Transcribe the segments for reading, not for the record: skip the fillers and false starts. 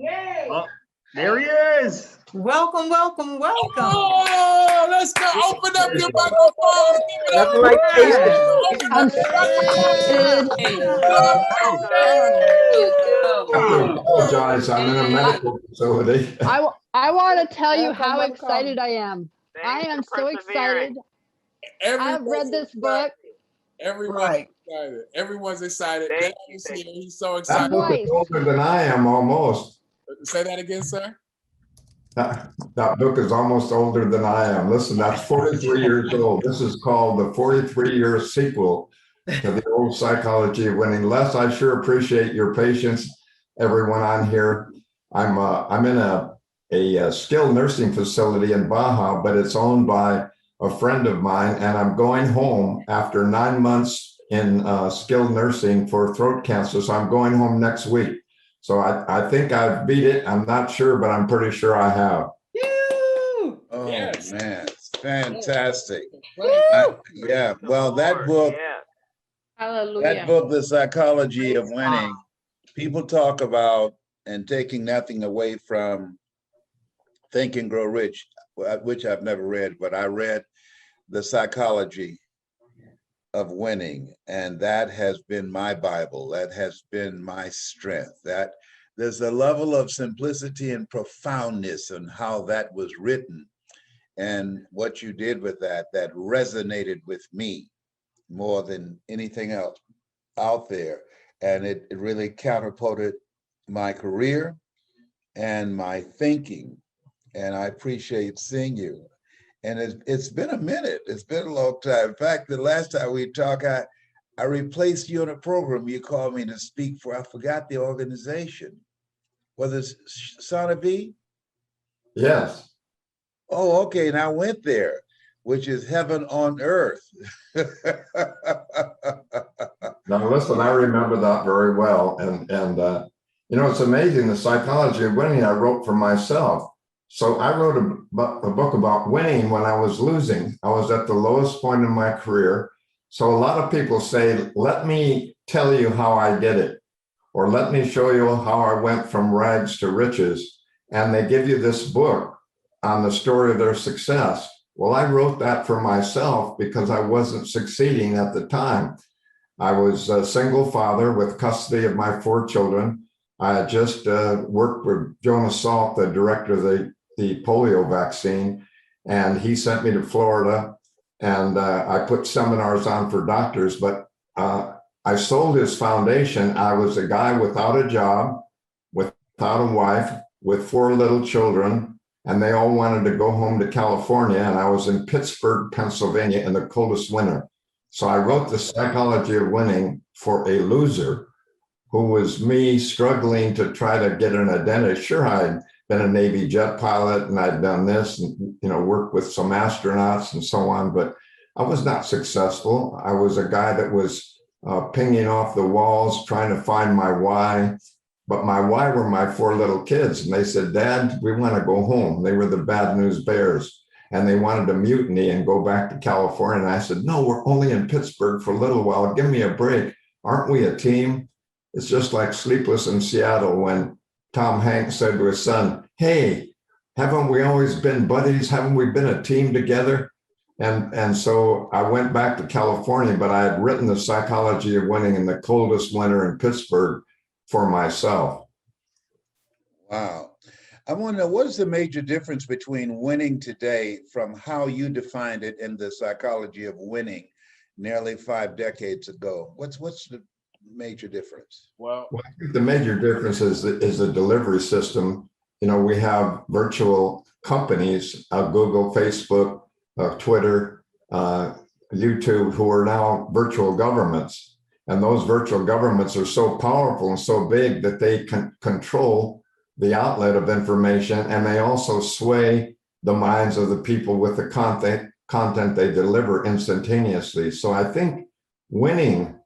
Oh, there he is. Welcome, welcome, welcome. Oh, let's go. Open up your microphone. Give it up. Nothing like tasting. I'm I apologize. I'm in a medical facility. I want to tell you Welcome, how welcome. excited I am. I am so excited. I've read this book. Everyone's excited. Everyone's excited. Thank Dan you, is thank here. He's so That excited. book is older than I am almost. Say that again, sir. That book is almost older than I am. Listen, that's 43 years old. This is called the 43-year sequel to the old Psychology of Winning. Les, I sure appreciate your patience, everyone on here. I'm in a skilled nursing facility in Baja, but it's owned by a friend of mine, and I'm going home after 9 months in skilled nursing for throat cancer. So I'm going home next week. So I think I've beat it. I'm not sure, but I'm pretty sure I have. Oh, Yes. man, it's fantastic. Yeah, well, that book, The Psychology of Winning, people talk about and taking nothing away from Think and Grow Rich, which I've never read, but I read The Psychology of Winning, and that has been my Bible. That has been my strength. That there's a level of simplicity and profoundness in how that was written, and what you did with that resonated with me more than anything else out there, and it really catapulted my career and my thinking, and I appreciate seeing you. And it's been a minute. It's been a long time. In fact, the last time we talked, I replaced you in a program. You called me to speak for, I forgot the organization. Was it Sonavi? Yes. Oh, okay. And I went there, which is heaven on earth. Now, listen, I remember that very well. And you know, it's amazing. The Psychology of Winning I wrote for myself. So I wrote a book about winning when I was losing. I was at the lowest point in my career. So a lot of people say, let me tell you how I did it, or let me show you how I went from rags to riches. And they give you this book on the story of their success. Well, I wrote that for myself because I wasn't succeeding at the time. I was a single father with custody of my 4 children. I had just worked with Jonas Salk, the director of the polio vaccine, and he sent me to Florida, and I put seminars on for doctors, but I sold his foundation. I was a guy without a job, without a wife, with 4 little children, and they all wanted to go home to California, and I was in Pittsburgh, Pennsylvania in the coldest winter. So I wrote The Psychology of Winning for a loser who was me struggling to try to get an identity. Sure, I'd been a Navy jet pilot and I'd done this and, you know, worked with some astronauts and so on, but I was not successful. I was a guy that was pinging off the walls, trying to find my why. But my why were my 4 little kids. And they said, Dad, we want to go home. They were the Bad News Bears. And they wanted to mutiny and go back to California. And I said, no, we're only in Pittsburgh for a little while. Give me a break. Aren't we a team? It's just like Sleepless in Seattle when Tom Hanks said to his son, hey, haven't we always been buddies? Haven't we been a team together? And so I went back to California, but I had written The Psychology of Winning in the coldest winter in Pittsburgh for myself. Wow. I want to know, what is the major difference between winning today from how you defined it in The Psychology of Winning nearly 5 decades ago? What's the major difference? Well, I think the major difference is the delivery system. You know, we have virtual companies, Google, Facebook, Twitter, YouTube, who are now virtual governments. And those virtual governments are so powerful and so big that they can control the outlet of information, and they also sway the minds of the people with the content they deliver instantaneously. So I think winning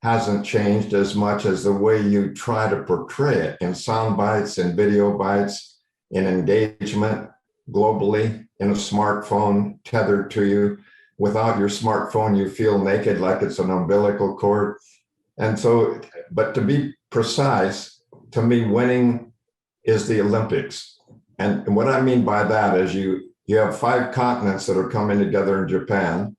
hasn't changed as much as the way you try to portray it in sound bites, in video bites, in engagement globally, in a smartphone tethered to you. Without your smartphone, you feel naked, like it's an umbilical cord. And so, but to be precise, to me, winning is the Olympics. And what I mean by that is you have 5 continents that are coming together in Japan,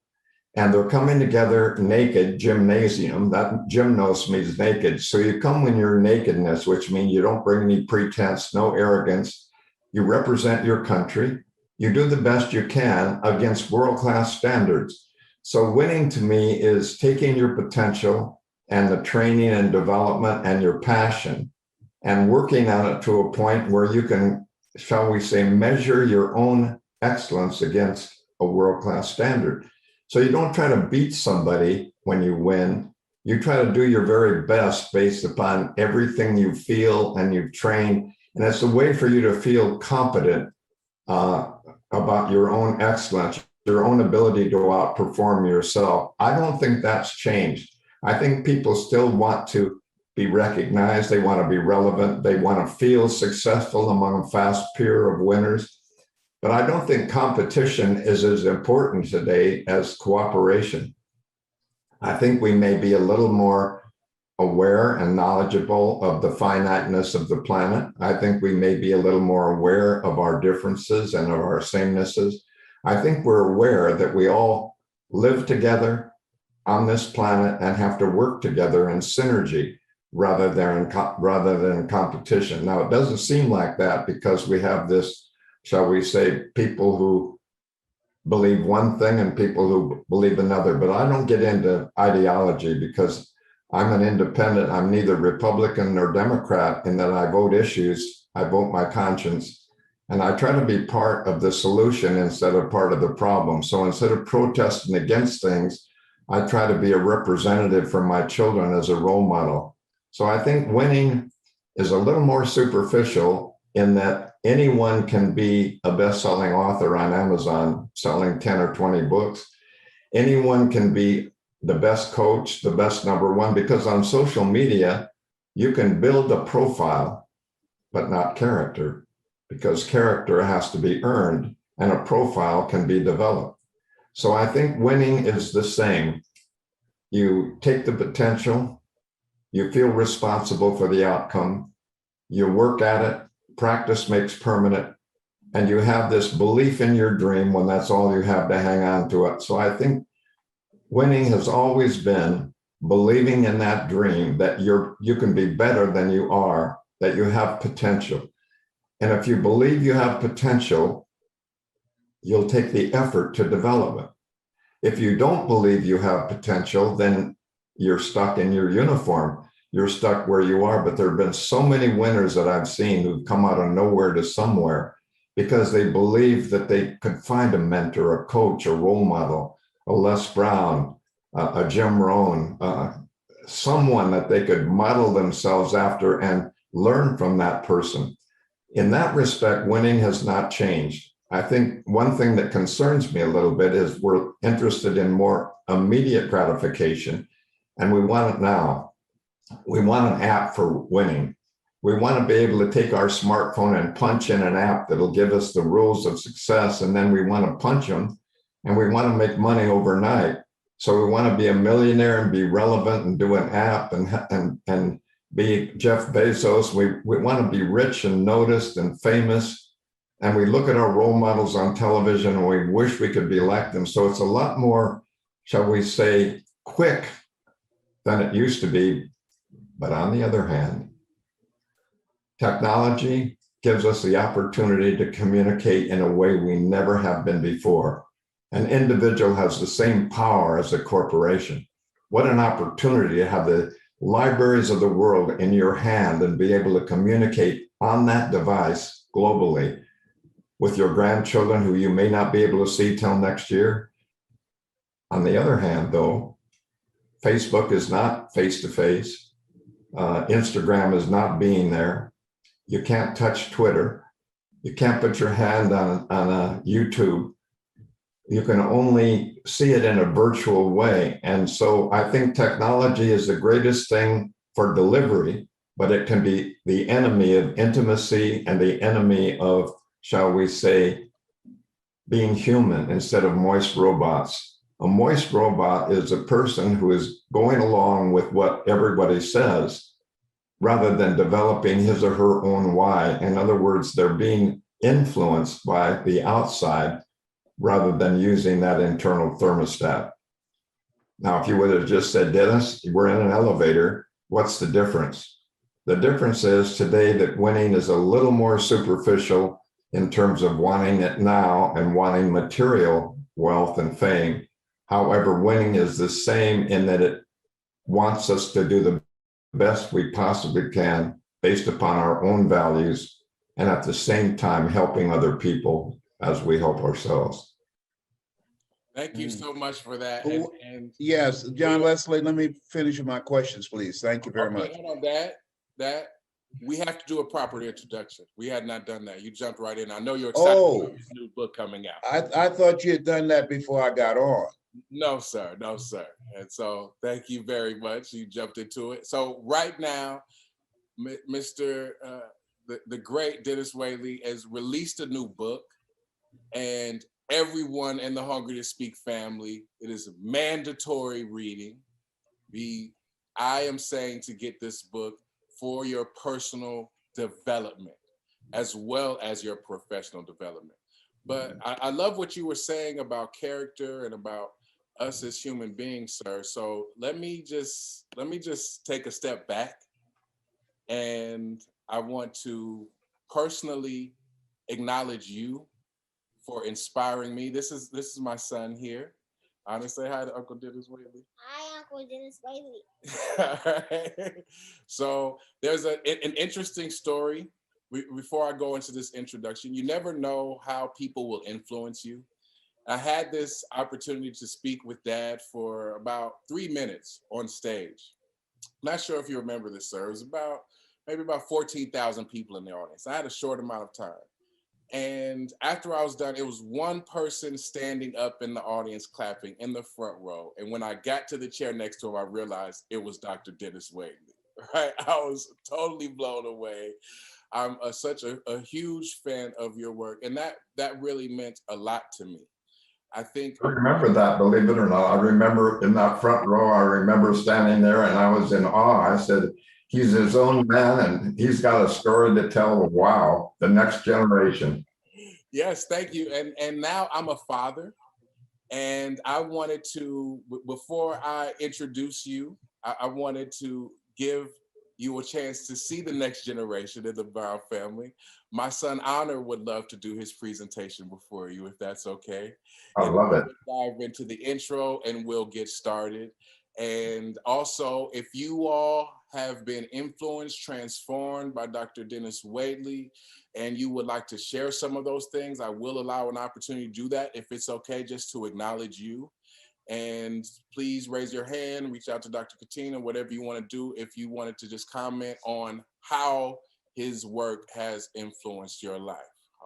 and they're coming together naked, gymnasium. That gymnos means naked. So you come in your nakedness, which means you don't bring any pretense, no arrogance. You represent your country. You do the best you can against world-class standards. So winning to me is taking your potential and the training and development and your passion and working on it to a point where you can, shall we say, measure your own excellence against a world-class standard. So you don't try to beat somebody when you win. You try to do your very best based upon everything you feel and you've trained. And it's a way for you to feel competent about your own excellence, your own ability to outperform yourself. I don't think that's changed. I think people still want to be recognized. They want to be relevant. They want to feel successful among a fast peer of winners. But I don't think competition is as important today as cooperation. I think we may be a little more aware and knowledgeable of the finiteness of the planet. I think we may be a little more aware of our differences and of our samenesses. I think we're aware that we all live together on this planet and have to work together in synergy rather than competition. Now, it doesn't seem like that because we have this, shall we say, people who believe one thing and people who believe another. But I don't get into ideology because I'm an independent. I'm neither Republican nor Democrat in that I vote issues. I vote my conscience. And I try to be part of the solution instead of part of the problem. So instead of protesting against things, I try to be a representative for my children as a role model. So I think winning is a little more superficial in that anyone can be a best-selling author on Amazon, selling 10 or 20 books. Anyone can be the best coach, the best number one, because on social media, you can build a profile, but not character, because character has to be earned and a profile can be developed. So I think winning is the same. You take the potential, you feel responsible for the outcome, you work at it, practice makes permanent, and you have this belief in your dream when that's all you have to hang on to it. So I think winning has always been believing in that dream that you can be better than you are, that you have potential. And if you believe you have potential, you'll take the effort to develop it. If you don't believe you have potential, then you're stuck in your uniform. You're stuck where you are. But there have been so many winners that I've seen who've come out of nowhere to somewhere because they believe that they could find a mentor, a coach, a role model, a Les Brown, a Jim Rohn, someone that they could model themselves after and learn from that person. In that respect, winning has not changed. I think one thing that concerns me a little bit is we're interested in more immediate gratification, and we want it now. We want an app for winning. We want to be able to take our smartphone and punch in an app that'll give us the rules of success, and then we want to punch them, and we want to make money overnight. So we want to be a millionaire and be relevant and do an app and be Jeff Bezos. We want to be rich and noticed and famous. And we look at our role models on television and we wish we could be like them. So it's a lot more, shall we say, quick than it used to be. But on the other hand, technology gives us the opportunity to communicate in a way we never have been before. An individual has the same power as a corporation. What an opportunity to have the libraries of the world in your hand and be able to communicate on that device globally with your grandchildren who you may not be able to see till next year. On the other hand, though, Facebook is not face-to-face. Instagram is not being there. You can't touch Twitter. You can't put your hand on YouTube. You can only see it in a virtual way. And so I think technology is the greatest thing for delivery, but it can be the enemy of intimacy and the enemy of, shall we say, being human instead of moist robots. A moist robot is a person who is going along with what everybody says, rather than developing his or her own why. In other words, they're being influenced by the outside rather than using that internal thermostat. Now, if you would have just said, Dennis, we're in an elevator, what's the difference? The difference is today that winning is a little more superficial in terms of wanting it now and wanting material wealth and fame. However, winning is the same in that it wants us to do the best we possibly can based upon our own values and at the same time helping other people as we help ourselves. Thank you so much for that. And yes, John Leslie, let me finish my questions, please. Thank you very much. Hold on, that we have to do a proper introduction. We had not done that. You jumped right in. I know you're excited about this new book coming out. I thought you had done that before I got on. No, sir. No, sir. And so thank you very much. You jumped into it. So right now, Mr. The great Denis Waitley has released a new book, and everyone in the Hungry to Speak family, it is a mandatory reading. I am saying to get this book for your personal development as well as your professional development. But I love what you were saying about character and about us as human beings, sir. So let me just take a step back, and I want to personally acknowledge you for inspiring me. This is my son here. I want to say hi to Uncle Denis Waitley. Hi, Uncle Denis Waitley. All right. So there's an interesting story. Before I go into this introduction, you never know how people will influence you. I had this opportunity to speak with Dad for about 3 minutes on stage. Not sure if you remember this, sir. It was maybe about 14,000 people in the audience. I had a short amount of time. And after I was done, it was one person standing up in the audience clapping in the front row. And when I got to the chair next to him, I realized it was Dr. Denis Waitley. Right? I was totally blown away. I'm such a huge fan of your work. And that really meant a lot to me. I remember that, believe it or not. I remember in that front row, I remember standing there and I was in awe. I said, he's his own man and he's got a story to tell. Wow, the next generation. Yes, thank you. And now I'm a father, and I wanted to, before I introduce you, I wanted to give you a chance to see the next generation in the Brown family. My son Honor would love to do his presentation before you, if that's okay. I love it. We'll dive into the intro and we'll get started. And also, if you all have been influenced, transformed by Dr. Denis Waitley, and you would like to share some of those things, I will allow an opportunity to do that if it's okay, just to acknowledge you. And please raise your hand, reach out to Dr. Katina, whatever you want to do, if you wanted to just comment on how his work has influenced your life.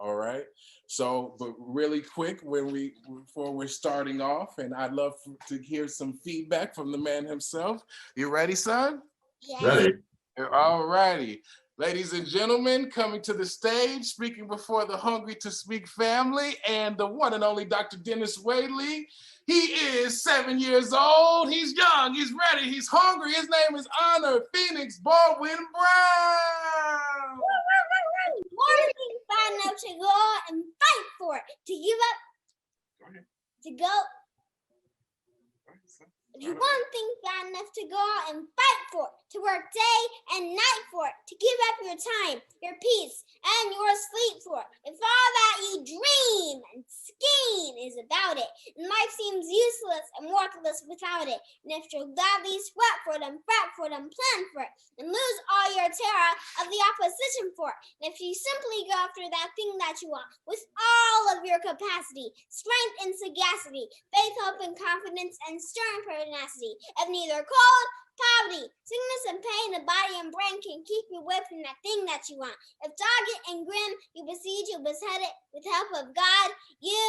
All right. So, but really quick, before we're starting off, and I'd love to hear some feedback from the man himself. You ready, son? Yes. Ready. All righty. Ladies and gentlemen, coming to the stage, speaking before the Hungry to Speak family, and the one and only Dr. Denis Waitley. He is 7 years old. He's young. He's ready. He's hungry. His name is Honor Phoenix Baldwin Brown. One thing fine enough to go out and fight for it, to give up, to go. If you want things bad enough to go out and fight for it, to work day and night for it, to give up your time, your peace, and your sleep for it, if all that you dream and scheme is about it, and life seems useless and worthless without it, and if you'll gladly sweat for it and fret for it and plan for it, and lose all your terror of the opposition for it, and if you simply go after that thing that you want with all of your capacity, strength and sagacity, faith, hope and confidence, and stern pertinacity, of neither cold, poverty, sickness and pain, the body and brain can keep you away from that thing that you want. If dogged and grim, you besiege, you beset it, with the help of God, you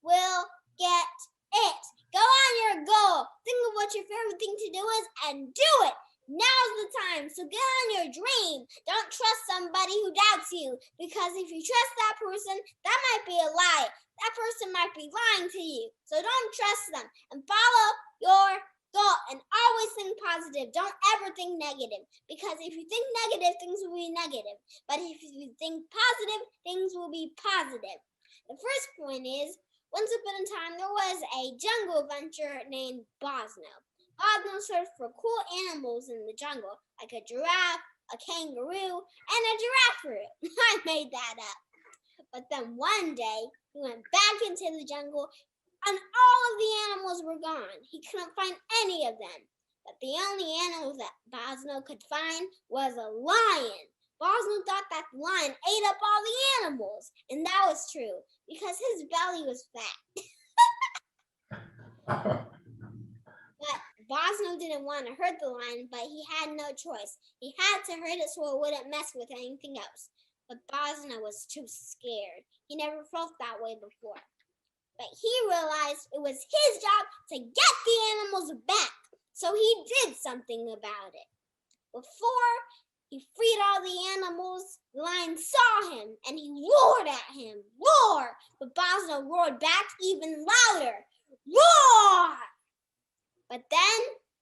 will get it. Go on your goal. Think of what your favorite thing to do is and do it. Now's the time. So get on your dream. Don't trust somebody who doubts you, because if you trust that person, that might be a lie. That person might be lying to you. So don't trust them and follow your goal and always think positive. Don't ever think negative, because if you think negative, things will be negative. But if you think positive, things will be positive. The first point is, once upon a time, there was a jungle adventurer named Bosno. Bosno searched for cool animals in the jungle, like a giraffe, a kangaroo, and a giraffe. I made that up. But then one day, he went back into the jungle, and all of the animals were gone. He couldn't find any of them. But the only animal that Bosno could find was a lion. Bosno thought that the lion ate up all the animals, and that was true, because his belly was fat. But Bosno didn't want to hurt the lion, but he had no choice. He had to hurt it so it wouldn't mess with anything else. But Bosno was too scared. He never felt that way before. But he realized it was his job to get the animals back. So he did something about it. Before he freed all the animals, the lion saw him and he roared at him. Roar! But Bosno roared back even louder. Roar! But then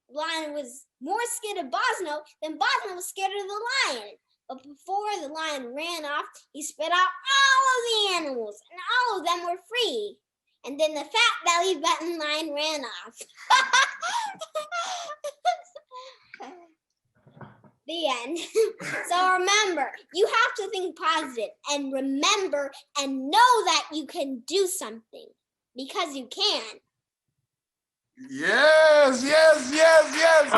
the lion was more scared of Bosno than Bosno was scared of the lion. But before the lion ran off, he spit out all of the animals, and all of them were free. And then the fat belly button lion ran off. The end. So remember, you have to think positive, and remember and know that you can do something, because you can. Yes, yes, yes, yes.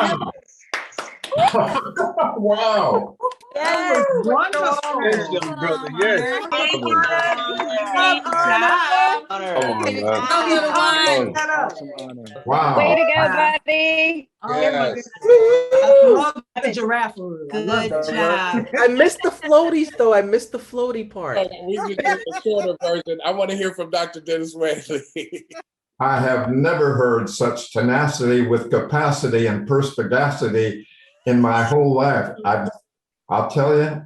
Wow. That was wonderful. Congratulations, brother. Yes. Thank you, Wow. Way to go, buddy. Yes. I love the giraffe. Good job. I missed the floaties though. I missed the floaty part. We can do the shorter version. I want to hear from Dr. Denis Waitley. I have never heard such tenacity with capacity and perspicacity in my whole life. I'll tell you,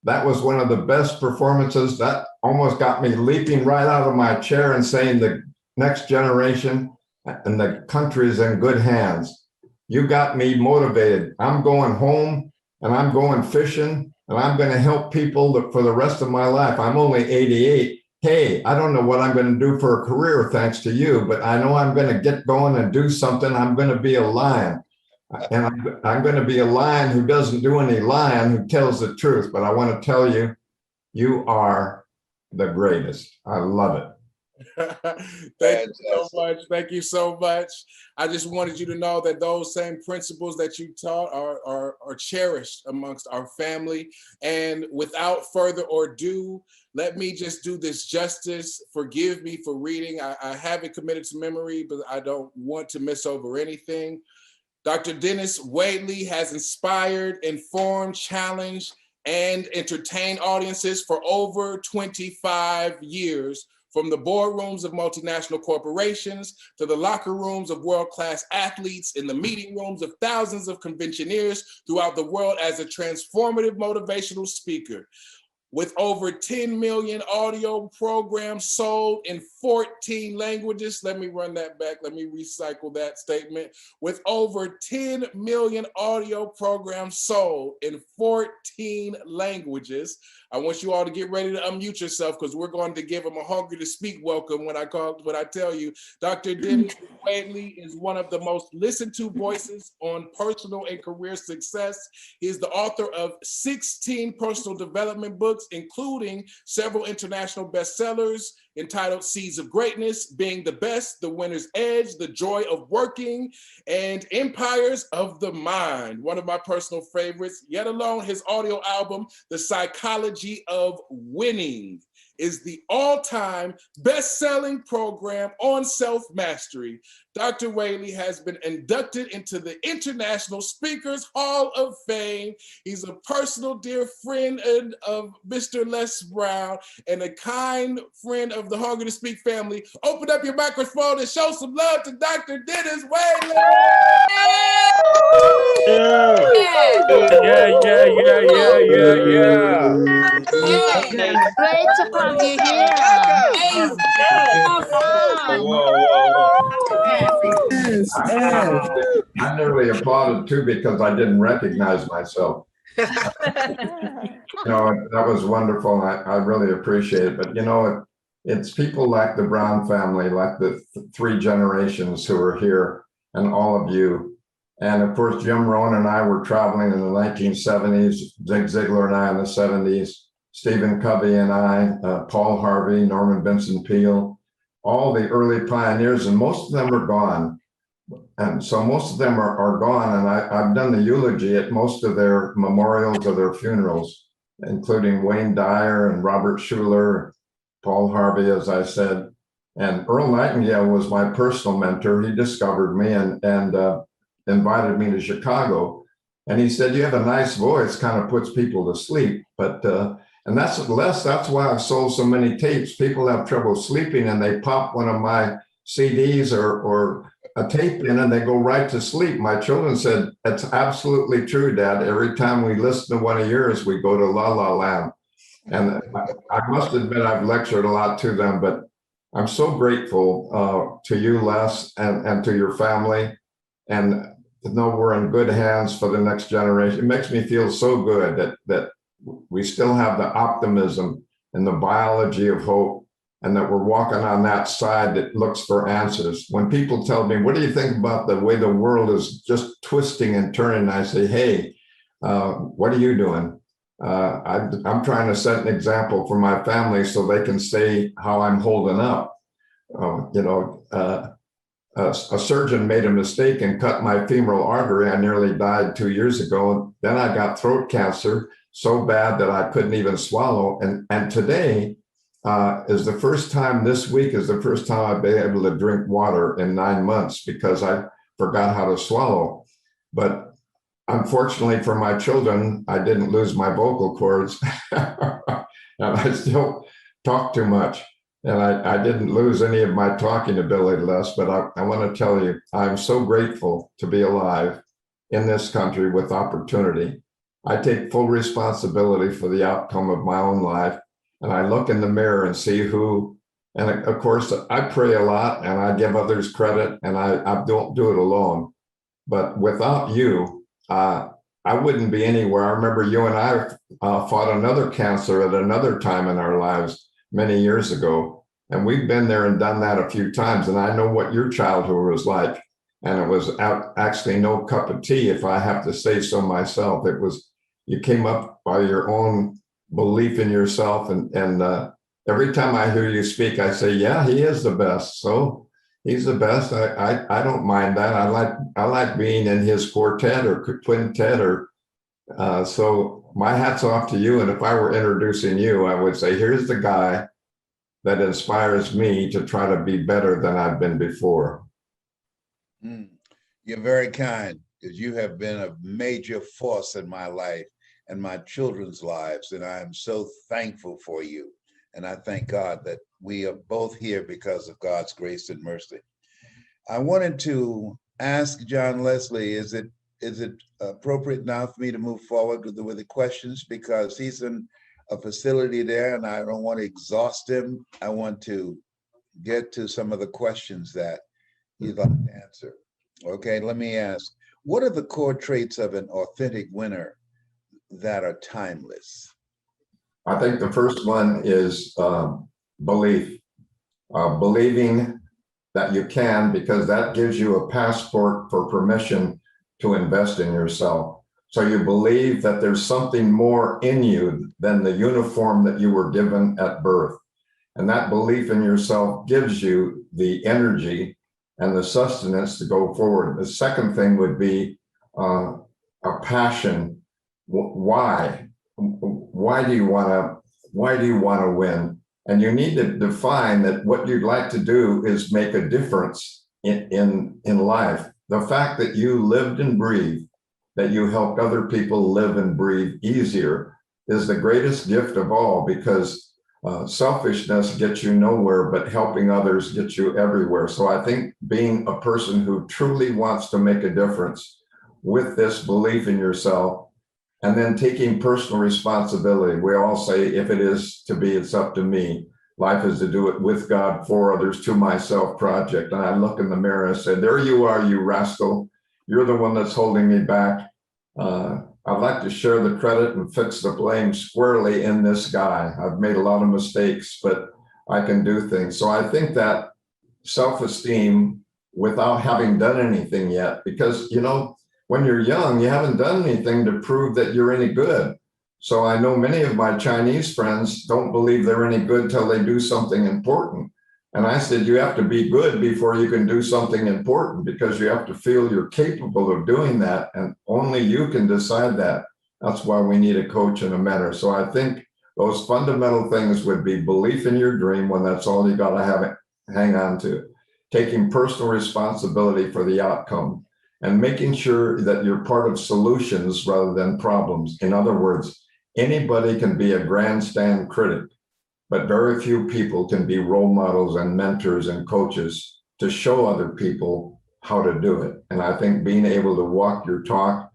that was one of the best performances. That almost got me leaping right out of my chair and saying the next generation and the country is in good hands. You got me motivated. I'm going home and I'm going fishing and I'm going to help people for the rest of my life. I'm only 88. Hey, I don't know what I'm going to do for a career thanks to you, but I know I'm going to get going and do something. I'm going to be a lion. And I'm going to be a lion who doesn't do any lying, who tells the truth. But I want to tell you, you are the greatest. I love it. Thank you so much. Thank you so much. I just wanted you to know that those same principles that you taught are cherished amongst our family. And without further ado, let me just do this justice. Forgive me for reading. I have it committed to memory, but I don't want to miss over anything. Dr. Denis Waitley has inspired, informed, challenged, and entertained audiences for over 25 years, from the boardrooms of multinational corporations to the locker rooms of world-class athletes, in the meeting rooms of thousands of conventioneers throughout the world as a transformative motivational speaker. With over 10 million audio programs sold in 14 languages. Let me run that back. Let me recycle that statement. With over 10 million audio programs sold in 14 languages. I want you all to get ready to unmute yourself, because we're going to give them a hungry to speak welcome when I tell you. Dr. Denis Waitley is one of the most listened to voices on personal and career success. He is the author of 16 personal development books, including several international bestsellers entitled Seeds of Greatness, Being the Best, The Winner's Edge, The Joy of Working, and Empires of the Mind, one of my personal favorites, yet alone his audio album, The Psychology of Winning, is the all-time best-selling program on self-mastery. Dr. Waitley has been inducted into the International Speakers Hall of Fame. He's a personal dear friend of Mr. Les Brown and a kind friend of the Hungry to Speak family. Open up your microphone and show some love to Dr. Denis Waitley. Yeah. Great to Welcome, you're here. I nearly applauded too because I didn't recognize myself. That was wonderful. I really appreciate it. But it's people like the Brown family, like the three generations who are here, and all of you. And of course, Jim Rohn and I were traveling in the 1970s, Zig Ziglar and I in the 70s, Stephen Covey and I, Paul Harvey, Norman Vincent Peale, all the early pioneers, and most of them are gone. And so most of them are gone. And I've done the eulogy at most of their memorials or their funerals, including Wayne Dyer and Robert Schuller, Paul Harvey, as I said. And Earl Nightingale was my personal mentor. He discovered me and invited me to Chicago. And he said, you have a nice voice, kind of puts people to sleep. But and that's why I've sold so many tapes. People have trouble sleeping and they pop one of my CDs or a tape in and they go right to sleep. My children said, that's absolutely true, Dad. Every time we listen to one of yours, we go to La La Land. And I must admit, I've lectured a lot to them, but I'm so grateful to you, Les, and to your family. And to know we're in good hands for the next generation. It makes me feel so good that we still have the optimism and the biology of hope, and that we're walking on that side that looks for answers. When people tell me, what do you think about the way the world is just twisting and turning? I say, hey, what are you doing? I'm trying to set an example for my family so they can say how I'm holding up. A surgeon made a mistake and cut my femoral artery. I nearly died 2 years ago. Then I got throat cancer so bad that I couldn't even swallow. And today is the first time, this week is the first time I've been able to drink water in 9 months because I forgot how to swallow. But unfortunately for my children, I didn't lose my vocal cords. And I still talk too much. And I didn't lose any of my talking ability, Les, but I want to tell you, I'm so grateful to be alive in this country with opportunity. I take full responsibility for the outcome of my own life. And I look in the mirror and see who, and of course, I pray a lot and I give others credit, and I don't do it alone. But without you, I wouldn't be anywhere. I remember you and I fought another cancer at another time in our lives many years ago. And we've been there and done that a few times. And I know what your childhood was like. And it was actually no cup of tea, if I have to say so myself. It was, you came up by your own belief in yourself. And every time I hear you speak, I say, yeah, he is the best. So he's the best. I don't mind that. I like being in his quartet or quintet so my hat's off to you. And if I were introducing you, I would say, here's the guy that inspires me to try to be better than I've been before. You're very kind, because you have been a major force in my life and my children's lives. And I am so thankful for you. And I thank God that we are both here because of God's grace and mercy. I wanted to ask John Leslie, is it appropriate now for me to move forward with the questions, because he's in a facility there and I don't want to exhaust him. I want to get to some of the questions that he'd like to answer. Okay, let me ask, what are the core traits of an authentic winner that are timeless? I think the first one is belief, believing that you can, because that gives you a passport for permission to invest in yourself. So you believe that there's something more in you than the uniform that you were given at birth. And that belief in yourself gives you the energy and the sustenance to go forward. The second thing would be a passion. Why? Why do you want to win? And you need to define that what you'd like to do is make a difference in life. The fact that you lived and breathed, that you helped other people live and breathe easier, is the greatest gift of all, because selfishness gets you nowhere, but helping others gets you everywhere. So I think being a person who truly wants to make a difference with this belief in yourself, And then taking personal responsibility. We all say, if it is to be, it's up to me. Life is to do it with God, for others, to myself project. And I look in the mirror and say, there you are, you rascal. You're the one that's holding me back. I'd like to share the credit and fix the blame squarely in this guy. I've made a lot of mistakes, but I can do things. So I think that self-esteem without having done anything yet, because, you know, when you're young, you haven't done anything to prove that you're any good. So I know many of my Chinese friends don't believe they're any good till they do something important. And I said, you have to be good before you can do something important, because you have to feel you're capable of doing that. And only you can decide that. That's why we need a coach and a mentor. So I think those fundamental things would be belief in your dream, when that's all you got to have, hang on to, taking personal responsibility for the outcome, and making sure that you're part of solutions rather than problems. In other words, anybody can be a grandstand critic, but very few people can be role models and mentors and coaches to show other people how to do it. And I think being able to walk your talk,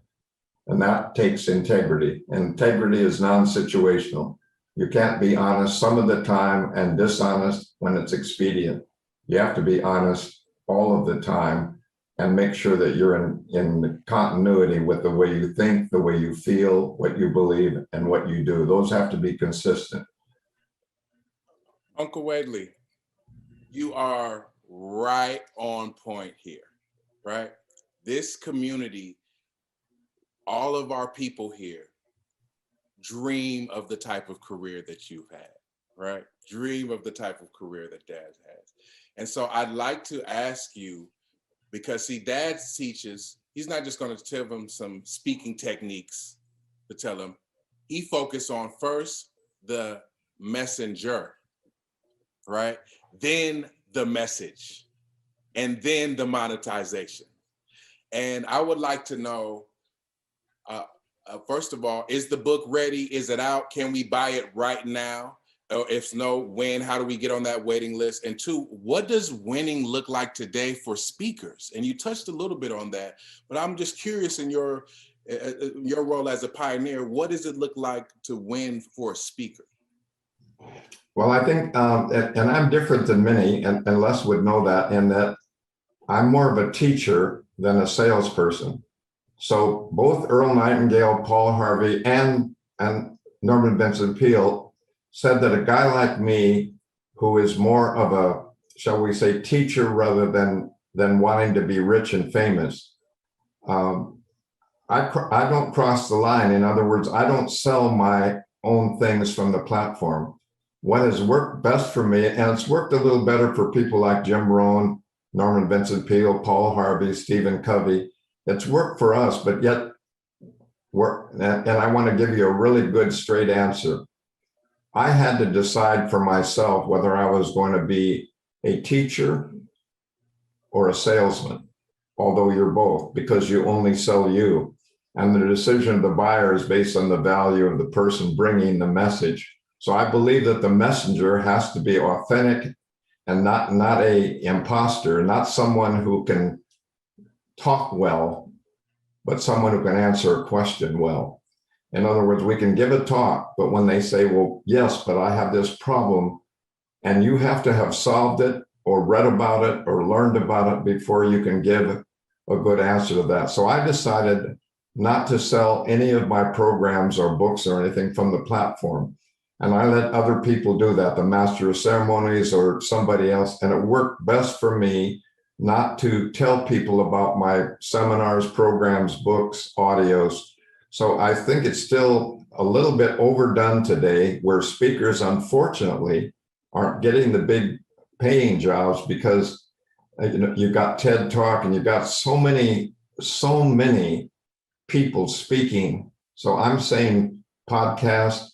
and that takes integrity. Integrity is non-situational. You can't be honest some of the time and dishonest when it's expedient. You have to be honest all of the time and make sure that you're in continuity with the way you think, the way you feel, what you believe, and what you do. Those have to be consistent. Uncle Waitley, you are right on point here, right? This community, all of our people here dream of the type of career that you've had, right? Dream of the type of career that Dad has. And so I'd like to ask you, because see, Dad teaches, he's not just going to tell them some speaking techniques to tell them. He focused on first the messenger, right? Then the message, and then the monetization. And I would like to know, first of all, is the book ready? Is it out? Can we buy it right now? Or if no, when? How do we get on that waiting list? And two, what does winning look like today for speakers? And you touched a little bit on that, but I'm just curious, in your role as a pioneer, what does it look like to win for a speaker? Well, I think, and I'm different than many, and Les would know that, in that I'm more of a teacher than a salesperson. So both Earl Nightingale, Paul Harvey, and Norman Vincent Peale said that a guy like me, who is more of a, shall we say, teacher rather than wanting to be rich and famous, I don't cross the line. In other words, I don't sell my own things from the platform. What has worked best for me, and it's worked a little better for people like Jim Rohn, Norman Vincent Peale, Paul Harvey, Stephen Covey, it's worked for us, but yet and I want to give you a really good straight answer. I had to decide for myself whether I was going to be a teacher or a salesman, although you're both, because you only sell you. And the decision of the buyer is based on the value of the person bringing the message. So I believe that the messenger has to be authentic and not a imposter, not someone who can talk well, but someone who can answer a question well. In other words, we can give a talk, but when they say, well, yes, but I have this problem, and you have to have solved it or read about it or learned about it before you can give a good answer to that. So I decided not to sell any of my programs or books or anything from the platform. And I let other people do that, the master of ceremonies or somebody else. And it worked best for me not to tell people about my seminars, programs, books, audios. So I think it's still a little bit overdone today, where speakers, unfortunately, aren't getting the big paying jobs because you got TED Talk and you got so many people speaking. So I'm saying podcast.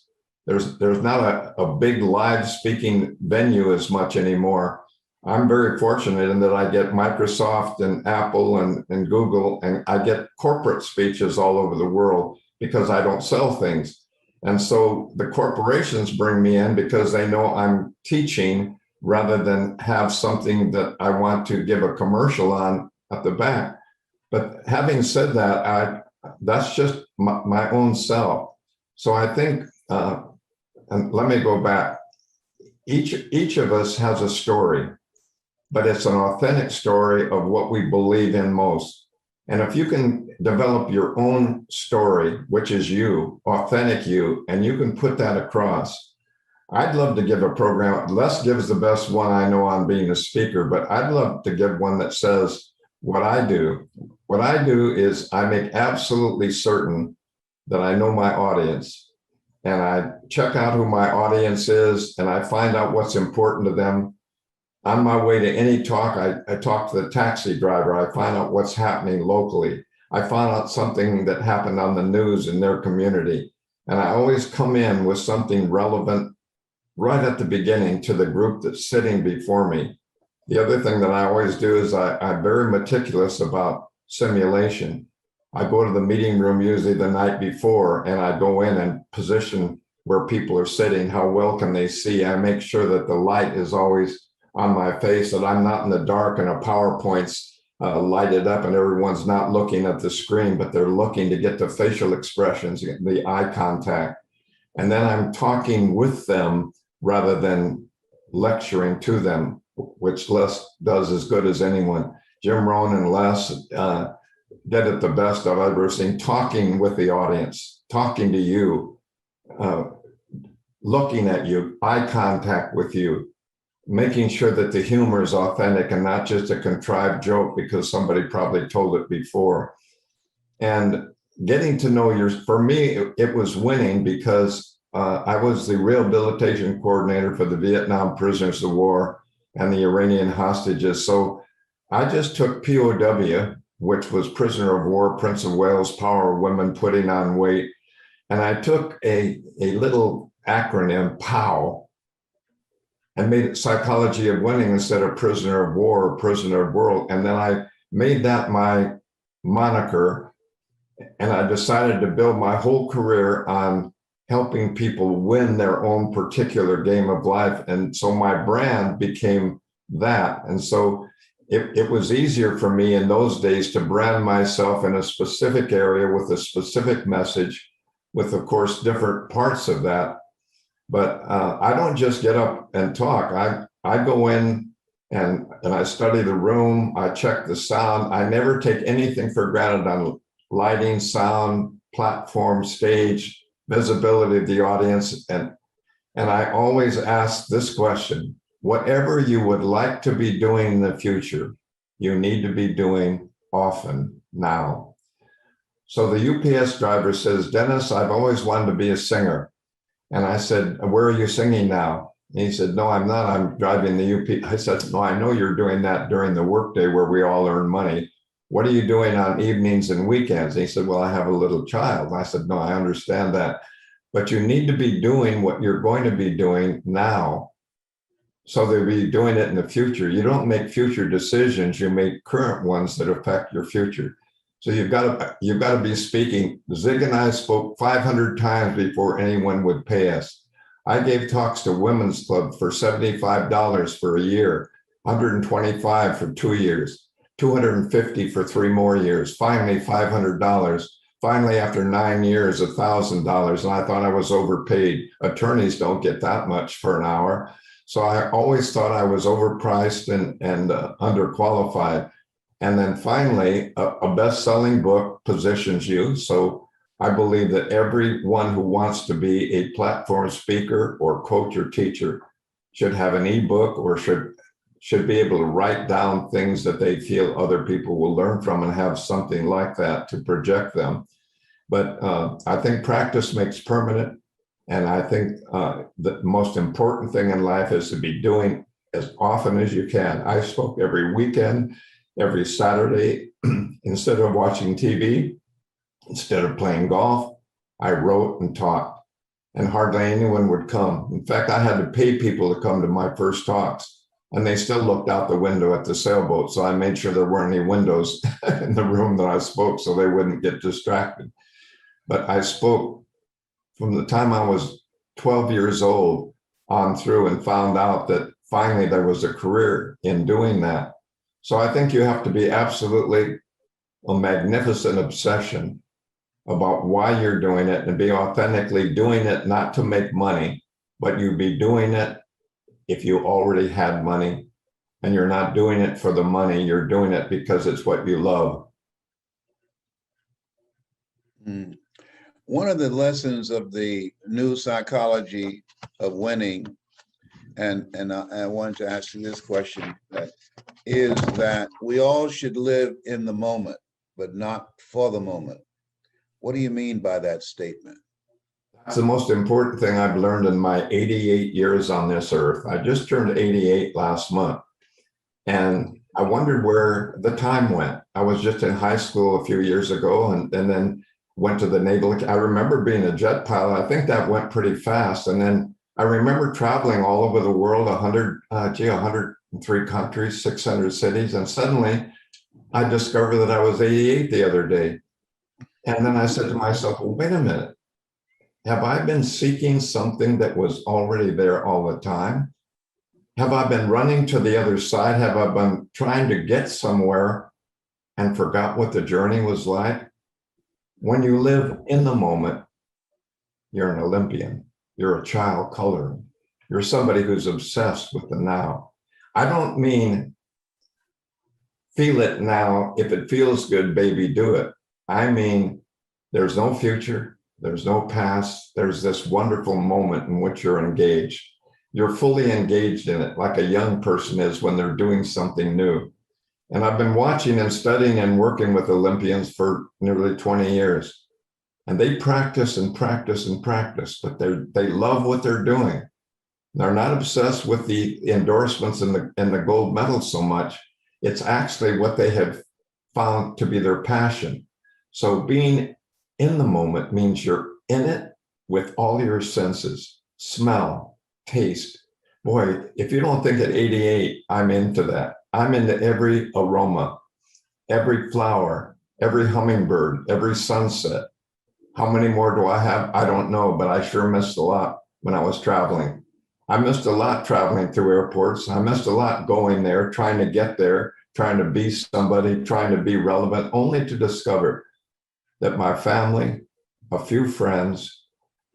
There's not a big live speaking venue as much anymore. I'm very fortunate in that I get Microsoft and Apple and Google, and I get corporate speeches all over the world because I don't sell things. And so the corporations bring me in because they know I'm teaching rather than have something that I want to give a commercial on at the back. But having said that, that's just my own self. So I think, and let me go back. Each of us has a story, but it's an authentic story of what we believe in most. And if you can develop your own story, which is you, authentic you, and you can put that across. I'd love to give a program. Les gives the best one I know on being a speaker, but I'd love to give one that says what I do. What I do is I make absolutely certain that I know my audience, and I check out who my audience is, and I find out what's important to them. On my way to any talk, I talk to the taxi driver. I find out what's happening locally. I find out something that happened on the news in their community. And I always come in with something relevant right at the beginning to the group that's sitting before me. The other thing that I always do is I'm very meticulous about simulation. I go to the meeting room usually the night before, and I go in and position where people are sitting, how well can they see. I make sure that the light is always on my face, that I'm not in the dark and a PowerPoint's lighted up and everyone's not looking at the screen, but they're looking to get the facial expressions, the eye contact. And then I'm talking with them rather than lecturing to them, which Les does as good as anyone. Jim Rohn and Les did it the best I've ever seen, talking with the audience, talking to you, looking at you, eye contact with you, making sure that the humor is authentic and not just a contrived joke because somebody probably told it before. And getting to know for me, it was winning because I was the rehabilitation coordinator for the Vietnam prisoners of war and the Iranian hostages. So I just took POW, which was prisoner of war, Prince of Wales, power of women putting on weight. And I took a little acronym, POW, and made it psychology of winning instead of prisoner of war or prisoner of world. And then I made that my moniker. And I decided to build my whole career on helping people win their own particular game of life. And so my brand became that. And so it was easier for me in those days to brand myself in a specific area with a specific message, with, of course, different parts of that. But I don't just get up and talk. I go in and I study the room. I check the sound. I never take anything for granted on lighting, sound, platform, stage, visibility of the audience. And I always ask this question: whatever you would like to be doing in the future, you need to be doing often now. So the UPS driver says, Dennis, I've always wanted to be a singer. And I said, where are you singing now? And he said, no, I'm not. I'm driving the UPS. I said, no, I know you're doing that during the workday where we all earn money. What are you doing on evenings and weekends? And he said, well, I have a little child. And I said, no, I understand that. But you need to be doing what you're going to be doing now, so they'll be doing it in the future. You don't make future decisions, you make current ones that affect your future. So you've got to be speaking. Zig and I spoke 500 times before anyone would pay us. I gave talks to Women's Club for $75 for a year, $125 for 2 years, $250 for 3 more years, finally $500. Finally, after 9 years, $1,000. And I thought I was overpaid. Attorneys don't get that much for an hour. So I always thought I was overpriced and underqualified. And then finally, a best-selling book positions you. So I believe that everyone who wants to be a platform speaker or coach or teacher should have an ebook or should be able to write down things that they feel other people will learn from and have something like that to project them. But I think practice makes permanent. And I think the most important thing in life is to be doing as often as you can. I spoke every weekend, every Saturday. Instead of watching TV, instead of playing golf, I wrote and taught, and hardly anyone would come. In fact, I had to pay people to come to my first talks, and they still looked out the window at the sailboat. So I made sure there weren't any windows in the room that I spoke so they wouldn't get distracted. But I spoke from the time I was 12 years old on through, and found out that finally there was a career in doing that. So I think you have to be absolutely a magnificent obsession about why you're doing it and be authentically doing it, not to make money, but you be doing it if you already had money, and you're not doing it for the money, you're doing it because it's what you love. One of the lessons of the new psychology of winning, and I wanted to ask you this question, is that we all should live in the moment, but not for the moment. What do you mean by that statement? That's the most important thing I've learned in my 88 years on this earth. I just turned 88 last month, and I wondered where the time went. I was just in high school a few years ago, and then went to the Naval. I remember being a jet pilot. I think that went pretty fast. And then I remember traveling all over the world, 103 countries, 600 cities. And suddenly I discovered that I was 88 the other day. And then I said to myself, well, wait a minute. Have I been seeking something that was already there all the time? Have I been running to the other side? Have I been trying to get somewhere and forgot what the journey was like? When you live in the moment, you're an Olympian. You're a child coloring. You're somebody who's obsessed with the now. I don't mean feel it now. If it feels good, baby, do it. I mean, there's no future. There's no past. There's this wonderful moment in which you're engaged. You're fully engaged in it, like a young person is when they're doing something new. And I've been watching and studying and working with Olympians for nearly 20 years. And they practice and practice and practice, but they love what they're doing. They're not obsessed with the endorsements and the gold medals so much. It's actually what they have found to be their passion. So being in the moment means you're in it with all your senses, smell, taste. Boy, if you don't think at 88, I'm into that. I'm into every aroma, every flower, every hummingbird, every sunset. How many more do I have? I don't know, but I sure missed a lot when I was traveling. I missed a lot traveling through airports. I missed a lot going there, trying to get there, trying to be somebody, trying to be relevant, only to discover that my family, a few friends,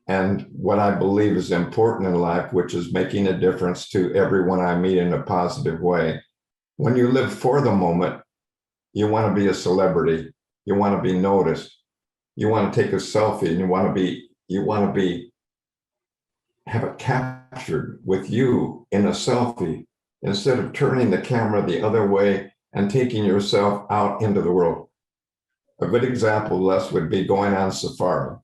and what I believe is important in life, which is making a difference to everyone I meet in a positive way. When you live for the moment, you want to be a celebrity. You want to be noticed. You want to take a selfie, and you want to have it captured with you in a selfie instead of turning the camera the other way and taking yourself out into the world. A good example, Les, would be going on safari.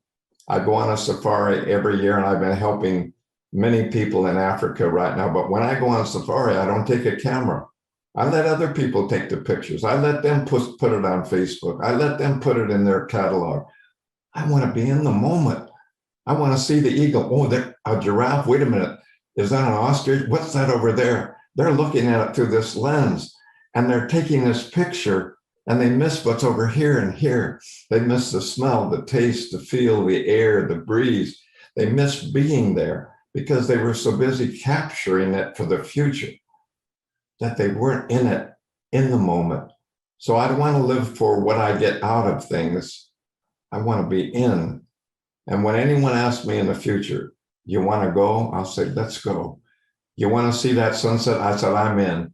I go on a safari every year, and I've been helping many people in Africa right now. But when I go on safari, I don't take a camera. I let other people take the pictures. I let them put it on Facebook. I let them put it in their catalog. I want to be in the moment. I want to see the eagle. Oh, a giraffe. Wait a minute. Is that an ostrich? What's that over there? They're looking at it through this lens, and they're taking this picture, and they miss what's over here and here. They miss the smell, the taste, the feel, the air, the breeze. They miss being there because they were so busy capturing it for the future that they weren't in it in the moment. So I don't want to live for what I get out of things. I want to be in. And when anyone asks me in the future, you want to go? I'll say, let's go. You want to see that sunset? I said, I'm in.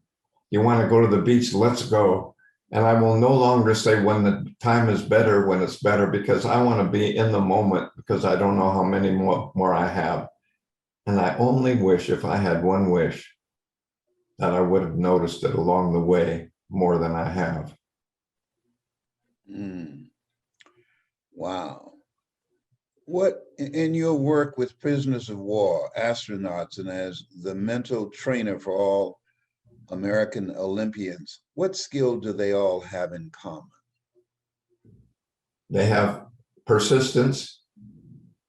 You want to go to the beach? Let's go. And I will no longer say when the time is better, when it's better, because I want to be in the moment, because I don't know how many more I have. And I only wish, if I had one wish, that I would have noticed it along the way more than I have. Wow. What, in your work with prisoners of war, astronauts, and as the mental trainer for all American Olympians, what skill do they all have in common? They have persistence,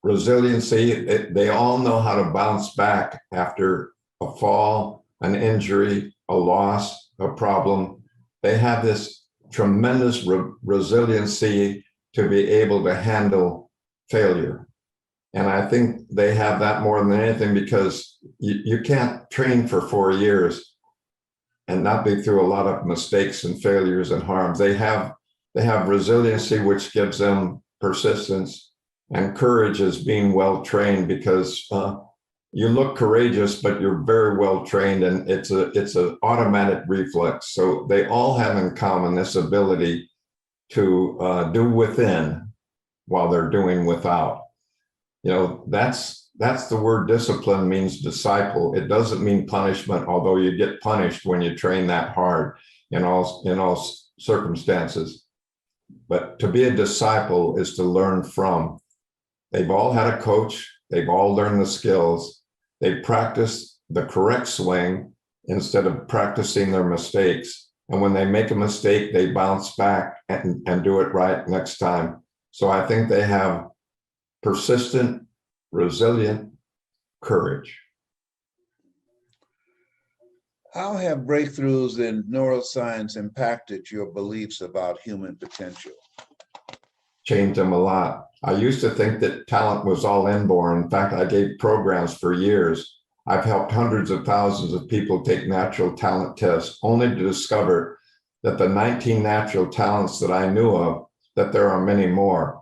resiliency. They all know how to bounce back after a fall, an injury, a loss, a problem. They have this tremendous resiliency to be able to handle failure. And I think they have that more than anything, because you can't train for 4 years and not be through a lot of mistakes and failures and harms. They have resiliency, which gives them persistence, and courage as being well trained, because you look courageous, but you're very well trained, and it's an automatic reflex. So they all have in common this ability to do within while they're doing without. You know, that's the word discipline means disciple. It doesn't mean punishment, although you get punished when you train that hard in all circumstances. But to be a disciple is to learn from. They've all had a coach. They've all learned the skills. They practice the correct swing instead of practicing their mistakes. And when they make a mistake, they bounce back and do it right next time. So I think they have persistent, resilient courage. How have breakthroughs in neuroscience impacted your beliefs about human potential? Changed them a lot. I used to think that talent was all inborn. In fact, I gave programs for years. I've helped hundreds of thousands of people take natural talent tests, only to discover that the 19 natural talents that I knew of, that there are many more.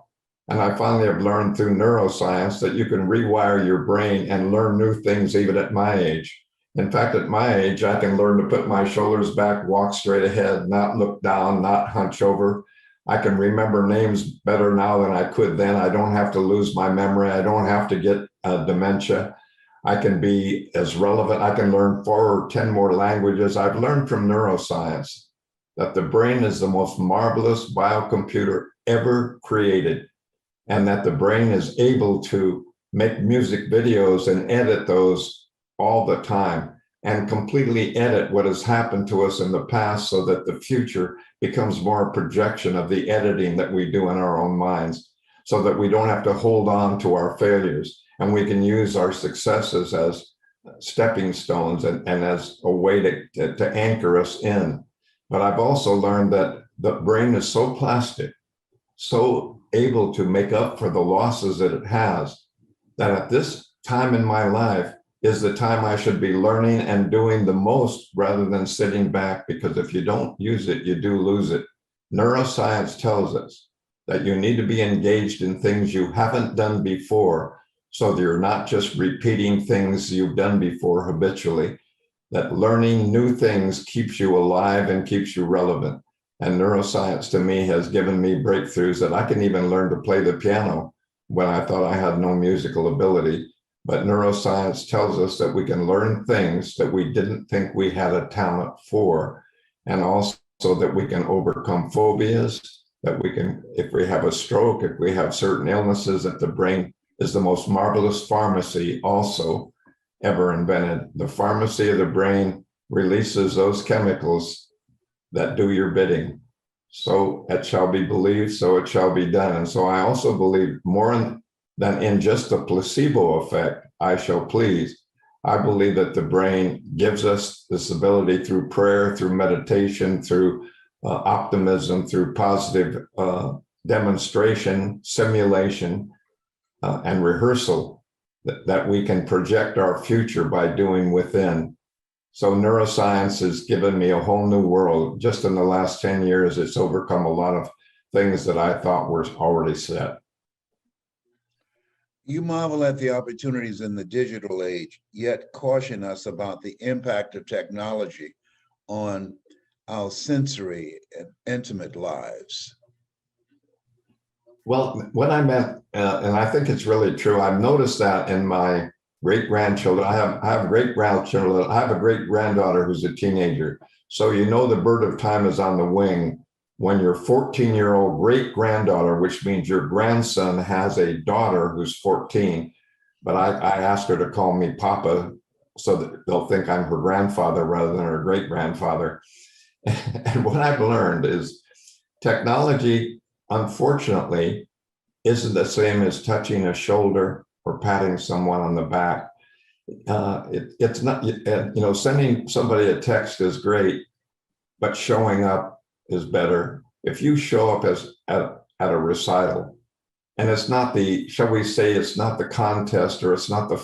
And I finally have learned through neuroscience that you can rewire your brain and learn new things even at my age. In fact, at my age, I can learn to put my shoulders back, walk straight ahead, not look down, not hunch over. I can remember names better now than I could then. I don't have to lose my memory. I don't have to get dementia. I can be as relevant. I can learn 4 or 10 more languages. I've learned from neuroscience that the brain is the most marvelous biocomputer ever created, and that the brain is able to make music videos and edit those all the time, and completely edit what has happened to us in the past so that the future becomes more a projection of the editing that we do in our own minds, so that we don't have to hold on to our failures, and we can use our successes as stepping stones and as a way to anchor us in. But I've also learned that the brain is so plastic, so able to make up for the losses that it has, that at this time in my life is the time I should be learning and doing the most rather than sitting back, because if you don't use it, you do lose it. Neuroscience tells us that you need to be engaged in things you haven't done before, so that you're not just repeating things you've done before habitually, that learning new things keeps you alive and keeps you relevant. And neuroscience to me has given me breakthroughs that I can even learn to play the piano when I thought I had no musical ability. But neuroscience tells us that we can learn things that we didn't think we had a talent for, and also that we can overcome phobias, that we can, if we have a stroke, if we have certain illnesses, that the brain is the most marvelous pharmacy also ever invented. The pharmacy of the brain releases those chemicals that do your bidding. So it shall be believed, so it shall be done. And so I also believe more than in just the placebo effect, I shall please. I believe that the brain gives us this ability through prayer, through meditation, through optimism, through positive demonstration, simulation, and rehearsal, that we can project our future by doing within. So neuroscience has given me a whole new world. Just in the last 10 years, it's overcome a lot of things that I thought were already set. You marvel at the opportunities in the digital age, yet caution us about the impact of technology on our sensory and intimate lives. Well, what I meant, and I think it's really true, I've noticed that in my great-grandchildren. I have great-grandchildren. I have a great-granddaughter who's a teenager. So you know the bird of time is on the wing when your 14-year-old great-granddaughter, which means your grandson has a daughter who's 14, but I asked her to call me Papa so that they'll think I'm her grandfather rather than her great-grandfather. And what I've learned is technology, unfortunately, isn't the same as touching a shoulder or patting someone on the back. It's not, sending somebody a text is great, but showing up is better. If you show up at a recital, and it's not the, shall we say, it's not the contest or it's not the